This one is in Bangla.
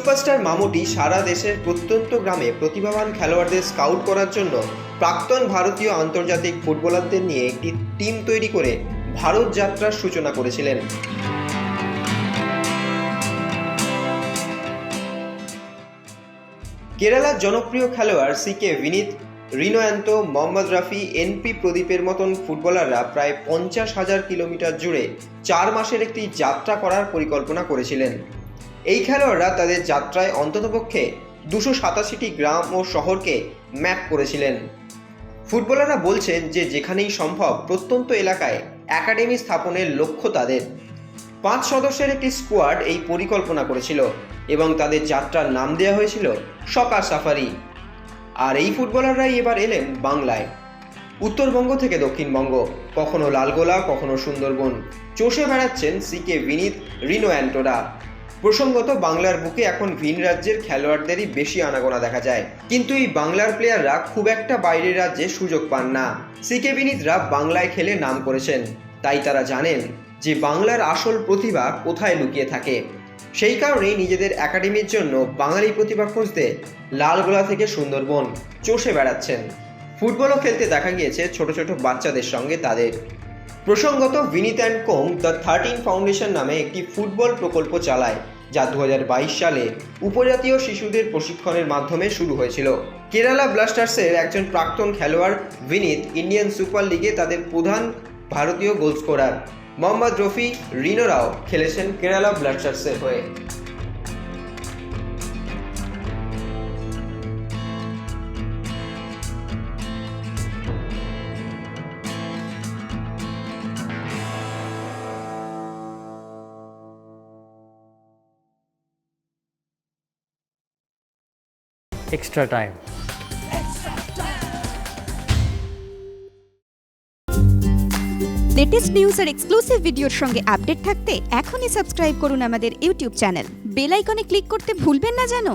সুপারস্টার মামুটি সারা দেশের প্রত্যন্ত গ্রামে প্রতিভাবান খেলোয়াড়দের স্কাউট করার জন্য প্রাক্তন ভারতীয় আন্তর্জাতিক ফুটবলারদের নিয়ে একটি টিম তৈরি করে ভারত যাত্রার সূচনা করেছিলেন। কেরালার জনপ্রিয় খেলোয়াড় সিকে ভিনিত, রিনো অ্যান্টো, মোহাম্মদ রাফি, এনপি প্রদীপের মতন ফুটবলাররা প্রায় 50,000 কিলোমিটার জুড়ে 4 মাসের একটি যাত্রা করার পরিকল্পনা করেছিলেন। এই খেলোয়াড়রা তাদের যাত্রায় অন্ততপক্ষে 287টি গ্রাম ও শহরকে ম্যাপ করেছিলেন। ফুটবলাররা বলছেন যে যেখানেই সম্ভব প্রত্যন্ত এলাকায় একাডেমি স্থাপনের লক্ষ্য তাদের। 5 সদস্যের একটি স্কোয়াড এই পরিকল্পনা করেছিল এবং তাদের যাত্রার নাম দেওয়া হয়েছিল সকার সাফারি। আর এই ফুটবলাররাই এবার এলেন বাংলায়। উত্তরবঙ্গ থেকে দক্ষিণবঙ্গ, কখনো লালগোলা, কখনো সুন্দরবন চষে বেড়াচ্ছেন সিকে ভিনিত, রিনো অ্যান্টোরা। প্রসঙ্গত বাংলার বুকে এখন ভিন রাজ্যের খেলোয়াড়দেরই বেশি আনাগোনা দেখা যায়, কিন্তু এই বাংলার প্লেয়াররা খুব একটা বাইরের রাজ্যে সুযোগ পান না। সিকে ভিনিতরা বাংলায় খেলে নাম করেছেন, তাই তারা জানেন যে বাংলার আসল প্রতিভা কোথায় লুকিয়ে থাকে। সেই কারণেই নিজেদের একাডেমির জন্য বাঙালি প্রতিভা খুঁজতে লালগোলা থেকে সুন্দরবন চষে বেড়াচ্ছেন। ফুটবলও খেলতে দেখা গিয়েছে ছোট ছোট বাচ্চাদের সঙ্গে তাদের। প্রসঙ্গত Vineet and co the 13 foundation নামে একটি ফুটবল প্রকল্প চালায়, যা 2022 সালে উপজাতীয় শিশুদের প্রশিক্ষণের মাধ্যমে শুরু হয়েছিল। কেরালা ব্লাস্টার্সের একজন প্রাক্তন খেলোয়াড় ভিনিত ইন্ডিয়ান সুপার লিগে তাদের প্রধান ভারতীয় গোল স্কোরার। মোহাম্মদ রফি, রিনোরাও খেলেছেন কেরালা ব্লাস্টার্সের হয়ে। extra time. লেটেস্ট নিউজ আর এক্সক্লুসিভ ভিডিওর সঙ্গে আপডেট থাকতে এখনই সাবস্ক্রাইব করুন আমাদের ইউটিউব চ্যানেল। বেল আইকনে ক্লিক করতে ভুলবেন না যেন।